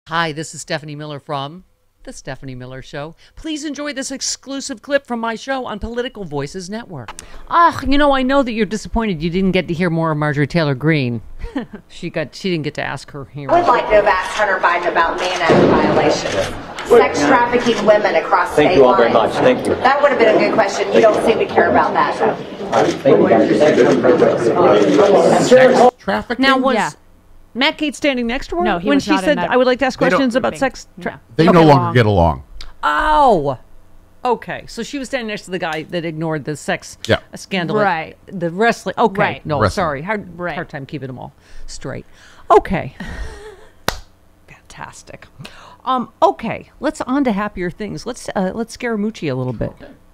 Hi, this is Stephanie Miller from The Stephanie Miller Show. Please enjoy this exclusive clip from my show on Political Voices Network. I know that you're disappointed you didn't get to hear more of Marjorie Taylor Greene. She didn't get to ask her here. I would like to have asked Hunter Biden about Mann Act violations. Sex trafficking women across state lines. Thank you all very much. Thank you. That would have been a good question. You don't seem to care about that, though. Trafficking? Now, was Matt Gaetz standing next to her? No, he when was she not in said, that I would like to ask questions about grouping. sex. They no longer get along. Oh, okay. So she was standing next to the guy that ignored the sex scandal. Right. The wrestling. Okay. Right. No, Wrestling. sorry. Hard time keeping them all straight. Okay. Fantastic. Okay. Let's on to happier things. Let's Scaramucci a little bit.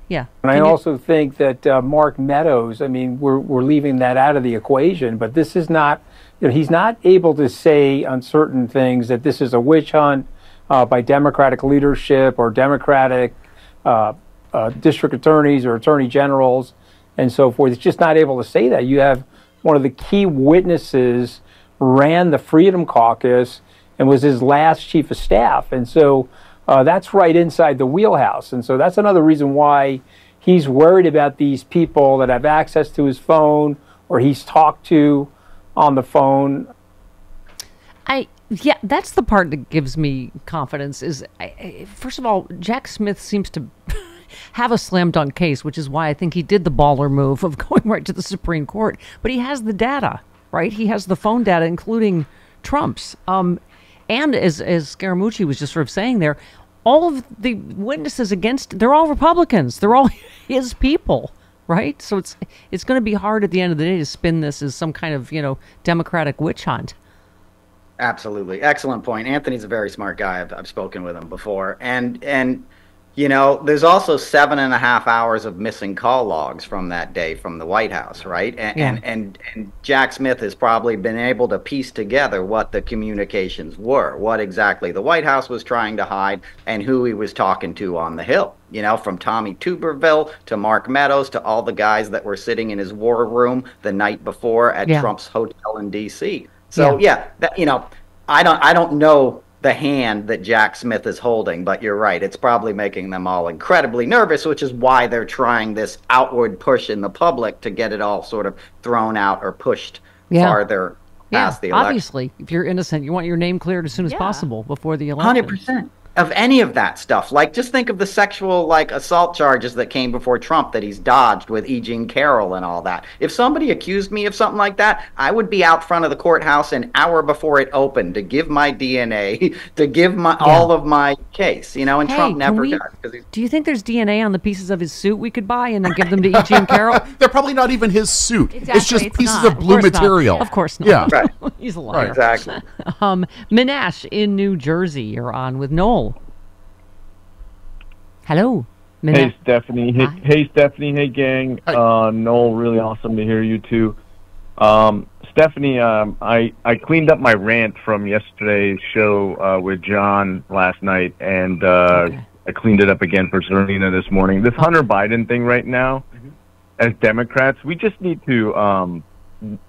Yeah. And I also think that Mark Meadows, I mean, we're leaving that out of the equation, but this is not, he's not able to say on certain things that this is a witch hunt by Democratic leadership or Democratic district attorneys or attorney generals and so forth. He's just not able to say that. You have one of the key witnesses ran the Freedom Caucus and was his last chief of staff. And so that's right inside the wheelhouse. And so that's another reason why he's worried about these people that have access to his phone or he's talked to on the phone. Yeah, that's the part that gives me confidence is, first of all, Jack Smith seems to have a slam dunk case, which is why I think he did the baller move of going right to the Supreme Court. But he has the data, right? He has the phone data, including Trump's. And as Scaramucci was just sort of saying there, all of the witnesses they're all Republicans. They're all his people, right? So it's going to be hard at the end of the day to spin this as some kind of, Democratic witch hunt. Absolutely. Excellent point. Anthony's a very smart guy. I've spoken with him before. And there's also 7.5 hours of missing call logs from that day from the White House, right? And Jack Smith has probably been able to piece together what the communications were, what exactly the White House was trying to hide, and who he was talking to on the Hill. From Tommy Tuberville to Mark Meadows to all the guys that were sitting in his war room the night before at Trump's hotel in D.C. So I don't know the hand that Jack Smith is holding, but you're right. It's probably making them all incredibly nervous, which is why they're trying this outward push in the public to get it all sort of thrown out or pushed farther past the election. Obviously, if you're innocent, you want your name cleared as soon as possible before the election. 100%. Of any of that stuff. Like, just think of the sexual, assault charges that came before Trump that he's dodged with E. Jean Carroll and all that. If somebody accused me of something like that, I would be out front of the courthouse an hour before it opened to give my DNA, to give all of my case, and Trump never does. Do you think there's DNA on the pieces of his suit we could buy and then give them to E. Jean Carroll? They're probably not even his suit. Exactly, it's just pieces not. of blue material. Of course not. Yeah. Right. He's a liar. Exactly. Minash in New Jersey, you're on with Noel. Hello. Minash. Hey, Stephanie. Hey, Stephanie. Hey, gang. Noel, really awesome to hear you, too. Stephanie, I cleaned up my rant from yesterday's show with John last night, and I cleaned it up again for Serena this morning. This Hunter Biden thing right now, as Democrats, we just need to,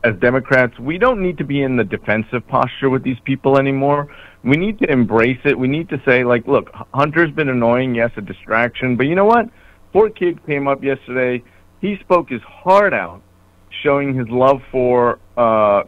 as Democrats, we don't need to be in the defensive posture with these people anymore. We need to embrace it. We need to say, look, Hunter's been annoying, yes, a distraction, but you know what? Poor kid came up yesterday. He spoke his heart out, showing his love for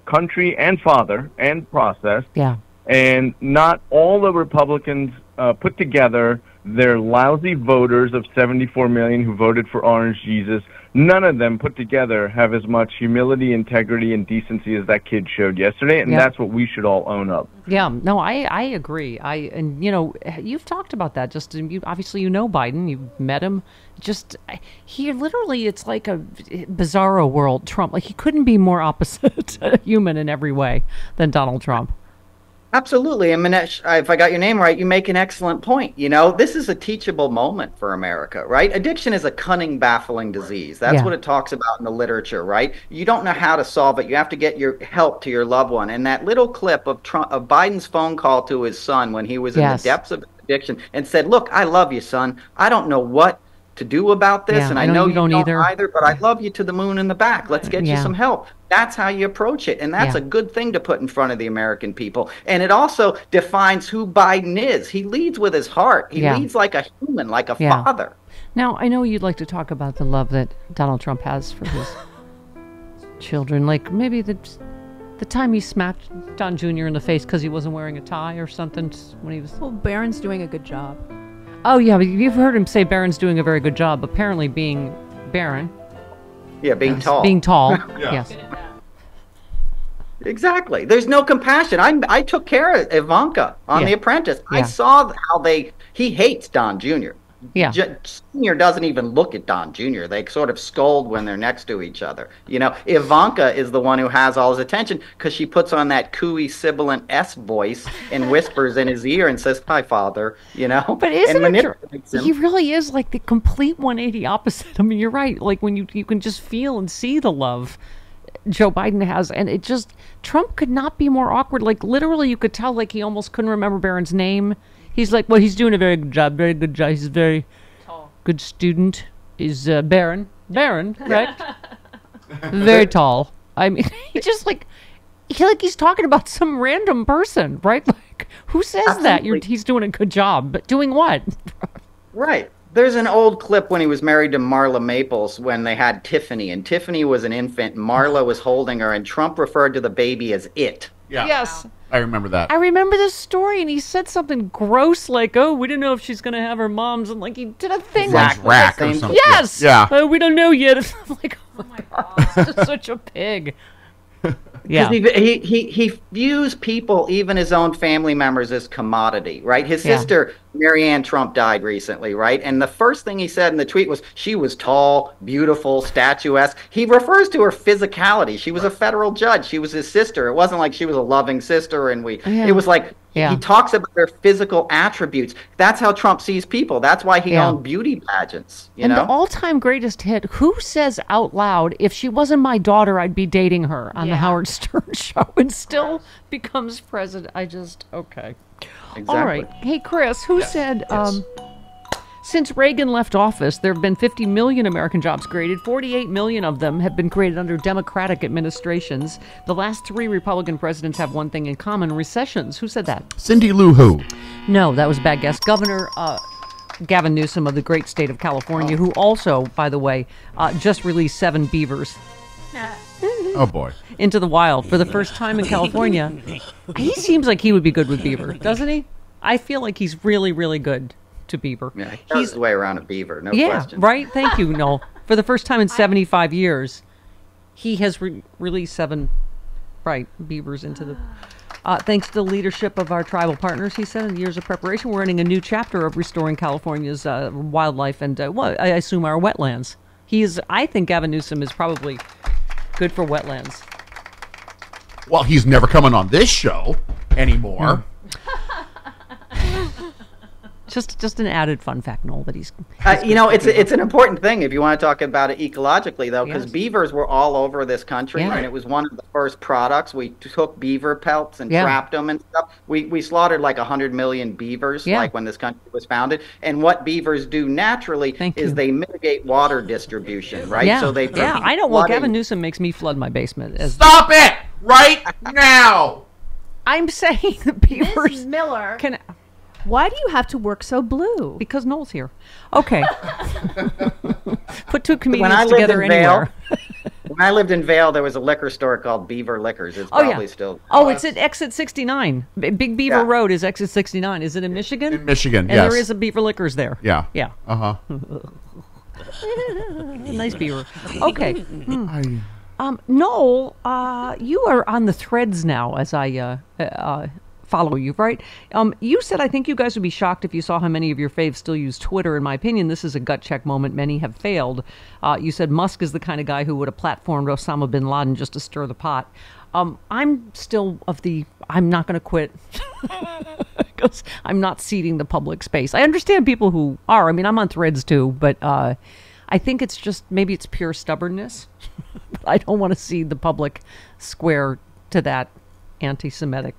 country and father and process. Yeah. And not all the Republicans put together, their lousy voters of 74 million who voted for Orange Jesus, none of them put together have as much humility, integrity, and decency as that kid showed yesterday, and that's what we should all own up. Yeah, no, I agree. You've talked about that. Obviously, Biden. You've met him. He literally, it's like a bizarro world Trump. He couldn't be more opposite human in every way than Donald Trump. Absolutely. And Manesh, if I got your name right, you make an excellent point. This is a teachable moment for America, right? Addiction is a cunning, baffling disease. That's what it talks about in the literature, right? You don't know how to solve it. You have to get your help to your loved one. And that little clip of Biden's phone call to his son when he was in the depths of addiction and said, look, I love you, son. I don't know what to do about this, Yeah, and I I know know you don't either. but I love you to the moon and the back. Let's get you Yeah. some help. That's how you approach it, and that's Yeah. a good thing to put in front of the American people. And it also defines who Biden is. He leads with his heart. He Yeah. leads like a human, like a Yeah. father. Now, I know you'd like to talk about the love that Donald Trump has for his children. Like maybe the time he smacked Don Jr. in the face because he wasn't wearing a tie or something when he was... Well, Barron's doing a good job. Oh, yeah, but you've heard him say Barron's doing a very good job. Apparently being Barron. Yeah, being tall. Being tall, yes. Exactly. There's no compassion. I took care of Ivanka on Yeah. The Apprentice. Yeah. I saw how he hates Don Jr. Yeah. Senior doesn't even look at Don Jr. They sort of scold when they're next to each other. You know, Ivanka is the one who has all his attention because she puts on that cooey, sibilant S voice and whispers in his ear and says, "Hi, father." You know, But isn't and it true? manipulates him. He really is like the complete 180 opposite. I mean, you're right. Like when you can just feel and see the love Joe Biden has, and it just, Trump could not be more awkward. Like literally you could tell like he almost couldn't remember Barron's name. He's like, well, he's doing a very good job. He's a very good student. Is Barron, right? Very tall. I mean, he just he's talking about some random person, right? Like, who says that? Absolutely. He's doing a good job, but doing what? Right. There's an old clip when he was married to Marla Maples when they had Tiffany, and Tiffany was an infant, and Marla was holding her, and Trump referred to the baby as it. Yeah. Yes. I remember that. I remember this story, and he said something gross like, "Oh, we didn't know if she's going to have her mom's," and like he did a thing Exactly. like Rack or Same- something. yes, Yeah. we don't know yet. I'm like, oh my god, he's just such a pig. Yeah, He views people, even his own family members, as commodity, right? His Yeah. sister, Marianne Trump, died recently, right? And the first thing he said in the tweet was she was tall, beautiful, statuesque. He refers to her physicality. She was a federal judge. She was his sister. It wasn't like she was a loving sister and it was like Yeah. he talks about their physical attributes. That's how Trump sees people. That's why he Yeah. owned beauty pageants, you and know? the all-time greatest hit. Who says out loud, "If she wasn't my daughter, I'd be dating her" on the Howard Stern show, and still becomes president? Okay. Exactly. All right. Hey, Chris, who said, since Reagan left office, there have been 50 million American jobs created. 48 million of them have been created under Democratic administrations. The last 3 Republican presidents have one thing in common: recessions. Who said that? Cindy Lou Who. No, that was a bad guess. Governor Gavin Newsom of the great state of California, who also, by the way, just released 7 beavers Oh, boy. into the wild for the first time in California. He seems like he would be good with beaver, doesn't he? I feel like he's really, really good to beaver. Yeah, he knows his way around a beaver, no Yeah, question. right? Thank you, Noel. For the first time in 75 years, he has released 7, beavers into the... thanks to the leadership of our tribal partners, he said, in years of preparation, we're running a new chapter of restoring California's wildlife and, I assume, our wetlands. I think Gavin Newsom is probably good for wetlands. Well, he's never coming on this show anymore. Just an added fun fact, Noel, that he's it's an important thing if you want to talk about it ecologically, though, because Yes. beavers were all over this country, Yeah. and it was one of the first products. We took beaver pelts and Yeah. trapped them and stuff. We slaughtered like 100 million beavers, Yeah. like when this country was founded. And what beavers do naturally Thank is you. they mitigate water distribution, right? Yeah, So they I know. Well, flooding. Gavin Newsom makes me flood my basement. Stop it right now. I'm saying the Ms. beavers Miller, can... why do you have to work so blue? Because Noel's here. Okay. Put 2 When I comedians lived together in Vail, anywhere. when I lived in Vail, there was a liquor store called Beaver Liquors. It's Oh, probably yeah. still. Oh, it's at exit 69. Big Beaver Yeah. Road is exit 69. Is it in Michigan? In Michigan, And yes. there is a Beaver Liquors there. Yeah. Yeah. Uh-huh. Nice beaver. Okay. Noel, you are on the threads now as I follow you, right? You said, I think you guys would be shocked if you saw how many of your faves still use Twitter. In my opinion, this is a gut check moment. Many have failed. You said Musk is the kind of guy who would have platformed Osama bin Laden just to stir the pot. I'm still I'm not going to quit because I'm not ceding the public space. I understand people who are. I mean, I'm on threads too, but I think it's just, maybe it's pure stubbornness. I don't want to cede the public square to that anti-Semitic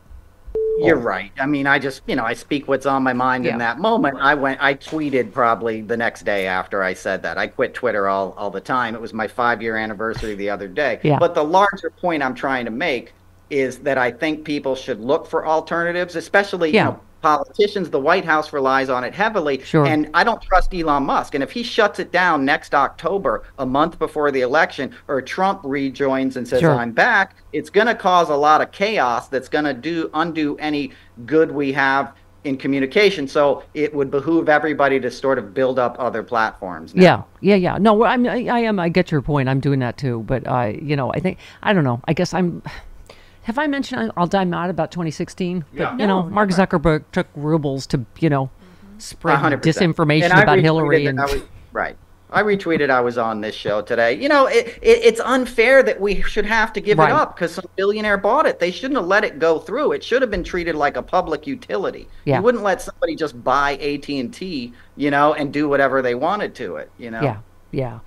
You're right. I mean, I just, I speak what's on my mind in that moment. I tweeted probably the next day after I said that. I quit Twitter all the time. It was my 5-year anniversary the other day. Yeah. But the larger point I'm trying to make is that I think people should look for alternatives, especially, politicians. The White House relies on it heavily. Sure. And I don't trust Elon Musk. And if he shuts it down next October, a month before the election, or Trump rejoins and says, I'm back, it's going to cause a lot of chaos that's going to undo any good we have in communication. So it would behoove everybody to sort of build up other platforms now. Yeah. No, I get your point. I'm doing that too. But, I think, I don't know. I guess have I mentioned I'm mad about 2016? But, Mark Zuckerberg took rubles to, spread 100%. Disinformation about Hillary. I retweeted I was on this show today. It's unfair that we should have to give it up because some billionaire bought it. They shouldn't have let it go through. It should have been treated like a public utility. Yeah. You wouldn't let somebody just buy AT&T, and do whatever they wanted to it, Yeah.